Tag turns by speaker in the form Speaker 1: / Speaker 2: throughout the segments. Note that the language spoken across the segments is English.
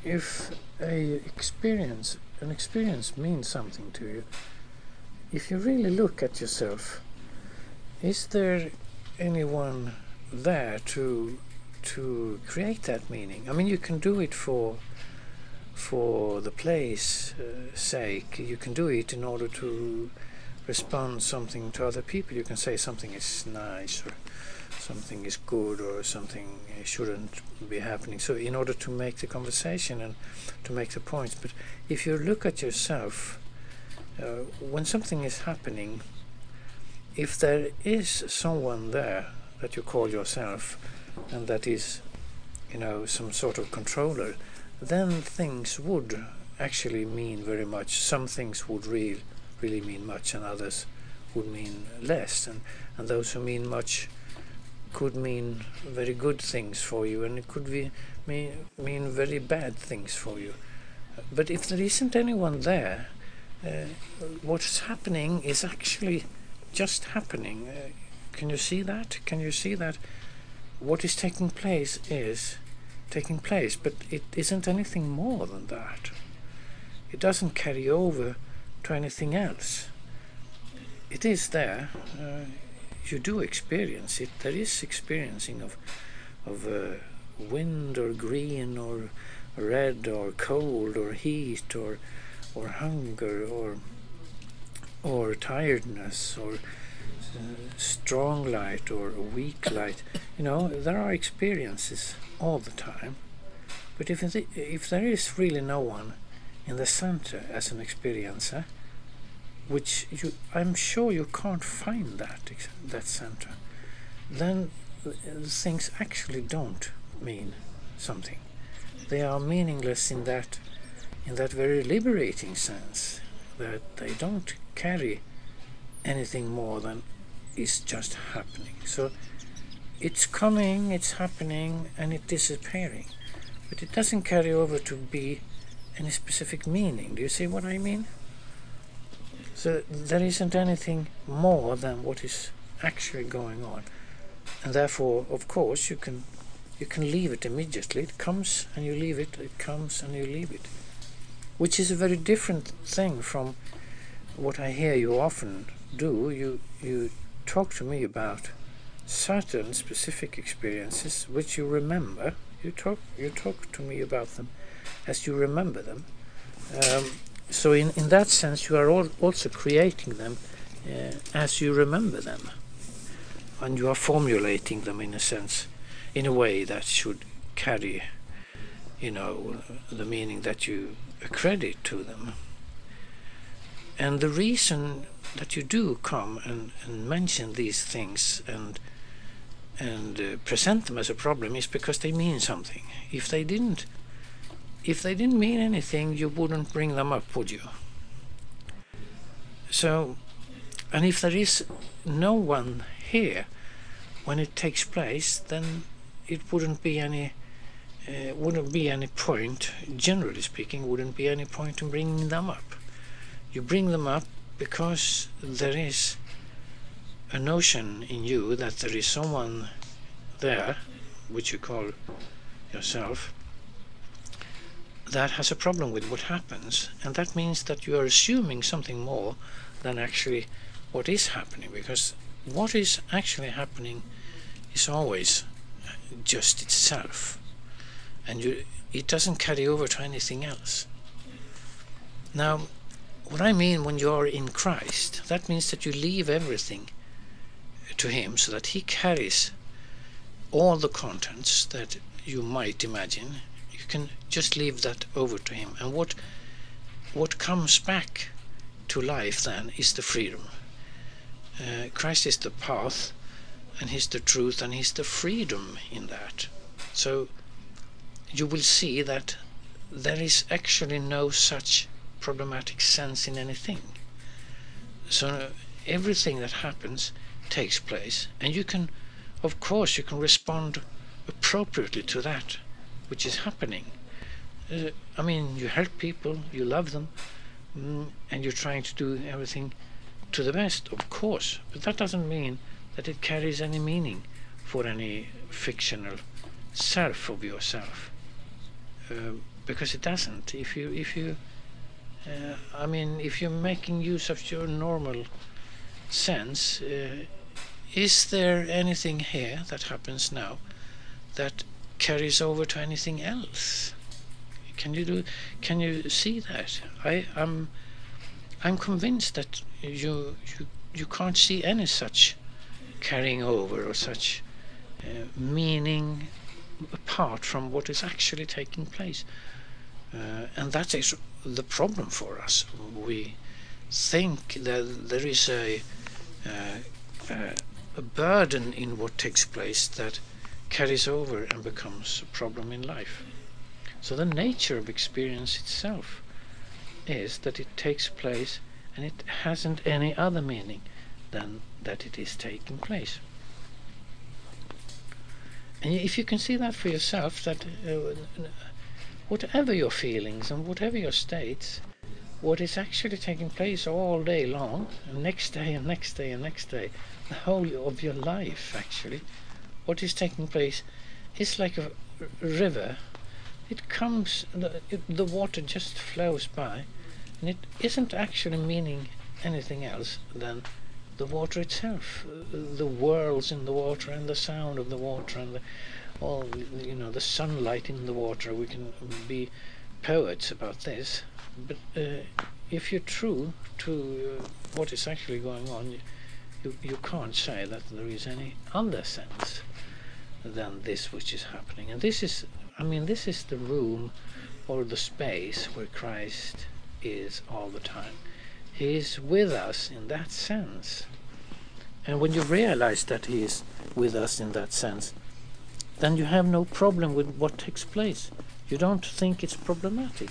Speaker 1: if an experience means something to you, if you really look at yourself, is there anyone there to create that meaning? I mean, you can do it for the play's sake. You can do it in order to respond something to other people. You can say something is nice, or something is good, or something shouldn't be happening, so in order to make the conversation and to make the points. But if you look at yourself, when something is happening, if there is someone there that you call yourself, and that is, some sort of controller, then things would actually mean very much. Some things would really mean much, and others would mean less, and those who mean much could mean very good things for you, and it could mean very bad things for you. But if there isn't anyone there, what's happening is actually just happening. Can you see that? Can you see that what is taking place is taking place, but it isn't anything more than that. It doesn't carry over to anything else. It is there. You do experience it. There is experiencing of wind, or green, or red, or cold, or heat, or hunger, or tiredness, or strong light, or weak light. There are experiences all the time. But if there is really no one in the center as an experiencer, which I'm sure you can't find that center, then things actually don't mean something. They are meaningless in that very liberating sense, that they don't carry anything more than is just happening. So it's coming, it's happening, and it's disappearing, but it doesn't carry over to be any specific meaning. Do you see what I mean? So there isn't anything more than what is actually going on, and therefore, of course, you can leave it immediately. It comes and you leave it. It comes and you leave it, which is a very different thing from what I hear you often do. You talk to me about certain specific experiences which you remember. You talk to me about them as you remember them. So in that sense, you are also creating them as you remember them, and you are formulating them in a sense, in a way that should carry, the meaning that you accredit to them. And the reason that you do come and mention these things and present them as a problem is because they mean something. If they didn't mean anything, you wouldn't bring them up, would you? So, and if there is no one here when it takes place, then it wouldn't be any point, generally speaking, wouldn't be any point in bringing them up. You bring them up because there is a notion in you that there is someone there, which you call yourself, that has a problem with what happens, and that means that you are assuming something more than actually what is happening, because what is actually happening is always just itself, and it doesn't carry over to anything else. Now, what I mean when you are in Christ, that means that you leave everything to Him, so that He carries all the contents that you might imagine. You can just leave that over to Him, and what comes back to life then is the freedom. Christ is the path, and He's the truth, and He's the freedom in that. So you will see that there is actually no such problematic sense in anything. So everything that happens takes place, and you can, of course, you can respond appropriately to that which is happening. I mean, you help people, you love them, and you're trying to do everything to the best, of course, but that doesn't mean that it carries any meaning for any fictional self of yourself. because it doesn't. If you I mean, if you're making use of your normal sense, is there anything here that happens now that carries over to anything else? Can you see that? I'm convinced that you can't see any such carrying over or such meaning apart from what is actually taking place. And that is the problem for us. We think that there is a burden in what takes place that carries over and becomes a problem in life. So the nature of experience itself is that it takes place and it hasn't any other meaning than that it is taking place. And if you can see that for yourself, that whatever your feelings and whatever your states, what is actually taking place all day long, and next day and next day and next day, the whole of your life actually, what is taking place is like a river. It comes, the water just flows by, and it isn't actually meaning anything else than the water itself, the whirls in the water and the sound of the water and all, the sunlight in the water. We can be poets about this, but if you're true to what is actually going on, you can't say that there is any other sense than this which is happening. And this is the room or the space where Christ is all the time. He is with us in that sense. And when you realize that he is with us in that sense, then you have no problem with what takes place. You don't think it's problematic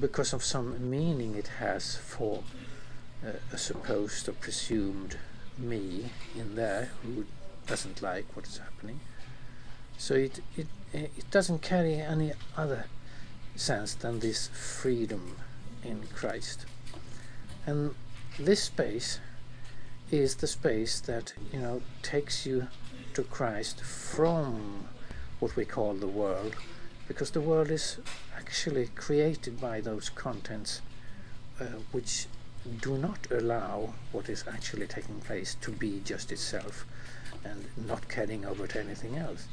Speaker 1: because of some meaning it has for a supposed or presumed me in there who doesn't like what is happening. So it doesn't carry any other sense than this freedom in Christ. And this space is the space that takes you to Christ from what we call the world, because the world is actually created by those contents which do not allow what is actually taking place to be just itself and not carrying over to anything else.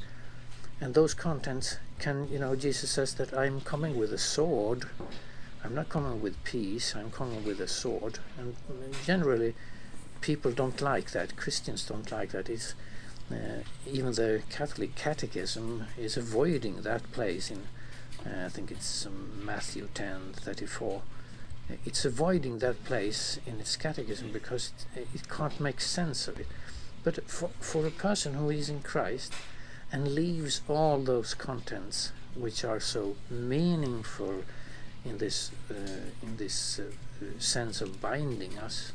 Speaker 1: And those contents can, Jesus says that I'm coming with a sword. I'm not coming with peace, I'm coming with a sword. And generally people don't like that. Christians don't like that. It's even the Catholic Catechism is avoiding that place in I think it's Matthew 10:34. It's avoiding that place in its catechism because it can't make sense of it. But for a person who is in Christ and leaves all those contents which are so meaningful in this sense of binding us,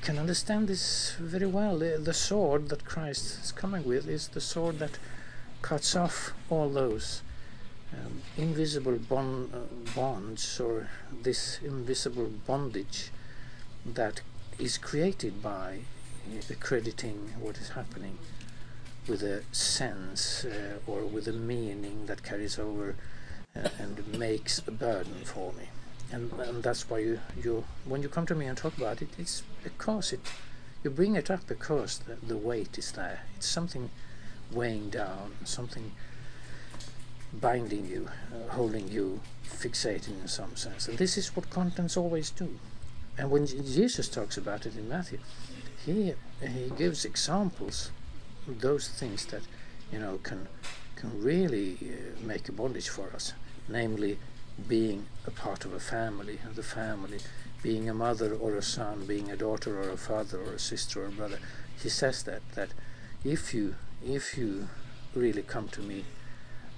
Speaker 1: can understand this very well. The sword that Christ is coming with is the sword that cuts off all those invisible bonds, or this invisible bondage that is created by accrediting what is happening with a sense or with a meaning that carries over and makes a burden for me. And that's why you when you come to me and talk about it, it's because you bring it up because the weight is there. It's something weighing down, something binding you, holding you, fixating in some sense. And this is what contents always do. And when Jesus talks about it in Matthew, he gives examples of those things that can really make a bondage for us, namely being a part of a family, the family, being a mother or a son, being a daughter or a father or a sister or a brother. He says that if you really come to me,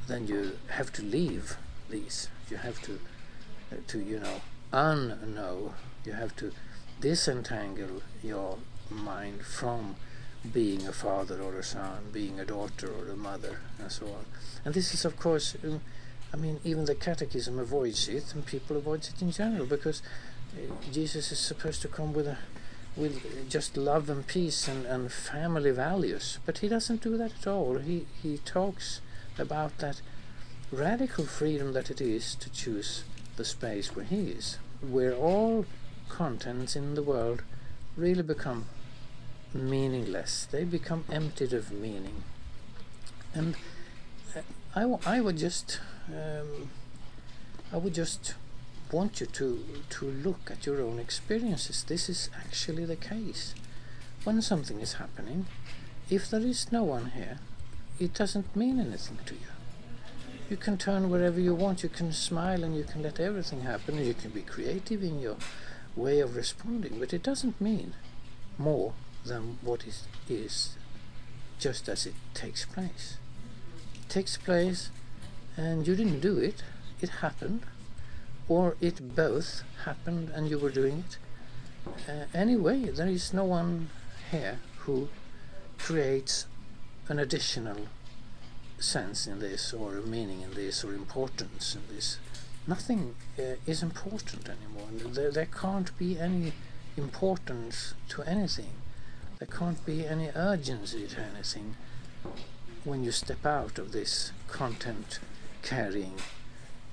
Speaker 1: then you have to leave these. You have to unknow. You have to disentangle your mind from being a father or a son, being a daughter or a mother, and so on. And this is, of course, even the Catechism avoids it, and people avoid it in general, because Jesus is supposed to come with just love and peace and family values, but he doesn't do that at all. He talks about that radical freedom that it is to choose the space where he is, where all contents in the world really become meaningless. They become emptied of meaning. And I would just want you to look at your own experiences. This is actually the case. When something is happening, if there is no one here, it doesn't mean anything to you. You can turn wherever you want, you can smile, and you can let everything happen, and you can be creative in your way of responding, but it doesn't mean more than what it is just as it takes place. It takes place, and you didn't do it, it happened, or it both happened and you were doing it. Anyway, there is no one here who creates an additional sense in this, or a meaning in this, or importance in this. Nothing is important anymore. There can't be any importance to anything. There can't be any urgency to anything when you step out of this content carrying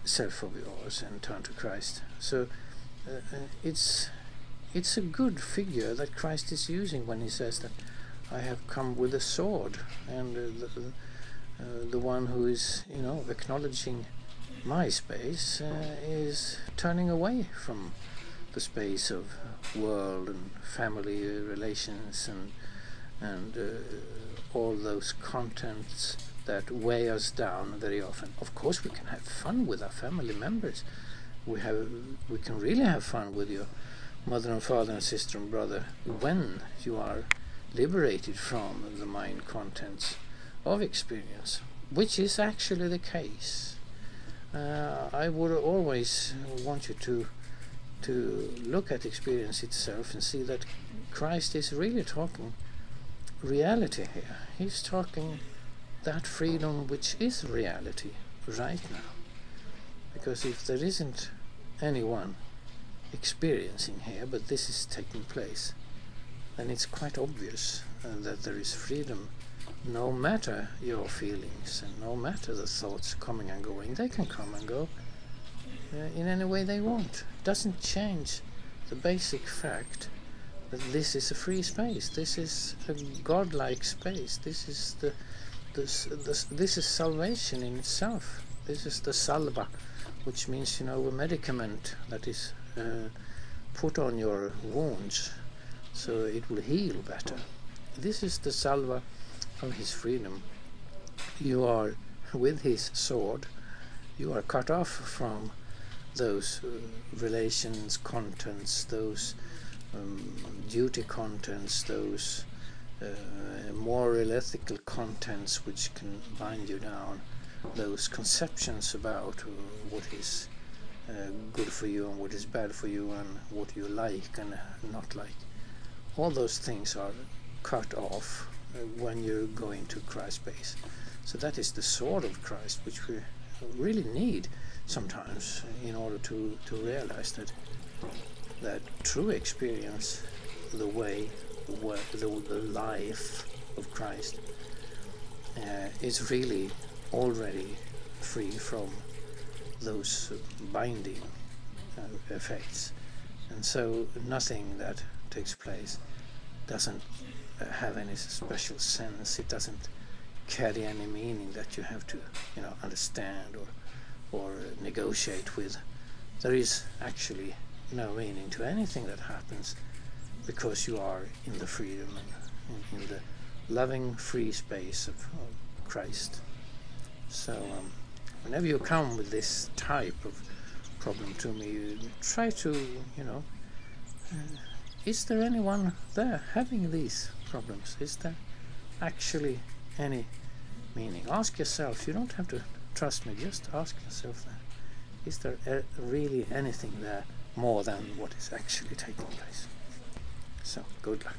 Speaker 1: self of yours and turn to Christ. So it's a good figure that Christ is using when he says that I have come with a sword, and the one who is, acknowledging my space is turning away from the space of world and family relations and all those contents that weigh us down very often. Of course, we can have fun with our family members. We can really have fun with your mother and father and sister and brother when you are liberated from the mind contents of experience, which is actually the case. I would always want you to look at experience itself and see that Christ is really talking reality here. He's talking that freedom which is reality right now. Because if there isn't anyone experiencing here, but this is taking place, then it's quite obvious that there is freedom, no matter your feelings and no matter the thoughts coming and going. They can come and go in any way they want. It doesn't change the basic fact that this is a free space. This is a godlike space. This is this is salvation in itself. This is the salva, which means, a medicament that is put on your wounds so it will heal better. This is the salva of his freedom. You are, with his sword, you are cut off from those relations contents, those duty contents, those moral ethical contents which can bind you down, those conceptions about what is good for you and what is bad for you and what you like and not like. All those things are cut off when you go into Christ's space. So that is the sword of Christ, which we really need sometimes in order to realize that true experience, the way, the life of Christ is really already free from those binding effects, and so nothing that takes place doesn't have any special sense. It doesn't carry any meaning that you have to understand or negotiate with. There is actually no meaning to anything that happens because you are in the freedom and in the loving free space of Christ. So whenever you come with this type of problem to me, you try to is there anyone there having these problems? Is there actually any meaning? Ask yourself. You don't have to trust me, just ask yourself that. Is there really anything there more than what is actually taking place? So, good luck.